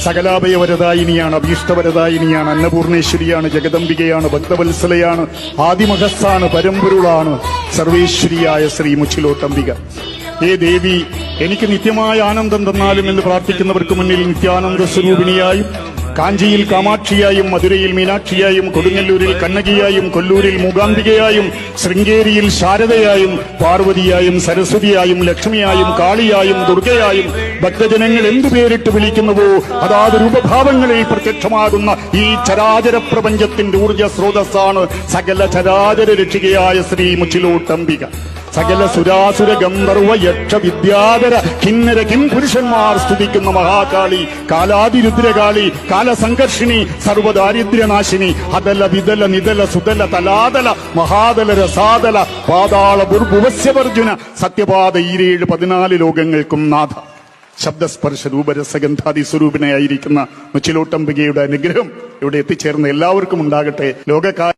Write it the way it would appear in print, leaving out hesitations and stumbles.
സകലാഭയവരദായിനിയാണ്, അഭീഷ്ടവരദായിനിയാണ്, അന്നപൂർണേശ്വരിയാണ്, ജഗദംബികയാണ്, ഭക്തവത്സലയാണ്, ആദിമഹസ്സാണ്, പരമ്പൊരുളാണ് സർവേശ്വരിയായ ശ്രീ മുച്ചിലോട്ടംബിക. ഹേ ദേവി, എനിക്ക് നിത്യമായ ആനന്ദം തന്നാലും എന്ന് പ്രാർത്ഥിക്കുന്നവർക്ക് മുന്നിൽ നിത്യാനന്ദ സ്വരൂപിണിയായും, കാഞ്ചിയിൽ കാമാക്ഷിയായും, മധുരയിൽ മീനാക്ഷിയായും, കൊടുങ്ങല്ലൂരിൽ കണ്ണകിയായും, കൊല്ലൂരിൽ മൂകാംബികയായും, ശൃംഗേരിയിൽ ശാരദയായും, പാർവതിയായും, സരസ്വതിയായും, ലക്ഷ്മിയായും, കാളിയായും, ദുർഗയായും ഭക്തജനങ്ങൾ എന്തു പേരിട്ട് വിളിക്കുന്നുവോ അതാത് രൂപഭാവങ്ങളിൽ പ്രത്യക്ഷമാകുന്ന ഈ ചരാചര പ്രപഞ്ചത്തിന്റെ ഊർജ സ്രോതസ്സാണ് സകല ചരാചര രക്ഷികയായ ശ്രീ മുച്ചിലോട്ടംബിക. സകല സുരാസുര ഗന്ധർവ യക്ഷ വിദ്യാധര കിന്നര കിം പുരുഷന്മാർ സ്തുതിക്കുന്ന മഹാകാളി, കാലാതിരുദ്രകാളി, കാലസംഘർഷിണി, സർവദാരിദ്ര്യനാശിനി, അതല വിതല നിതല സുതല തലാതല മഹാതല രസാതല പാതാള ബുർഭുവസ്യവർജുന സത്യപാത 14 ലോകങ്ങൾക്കും നാഥ. ശബ്ദസ്പർശ രൂപരസഗന്ധാദി സ്വരൂപിണയായിരിക്കുന്ന മുച്ചിലോട്ടംബികയുടെ അനുഗ്രഹം ഇവിടെ എത്തിച്ചേർന്ന എല്ലാവർക്കും ഉണ്ടാകട്ടെ. ലോകകാല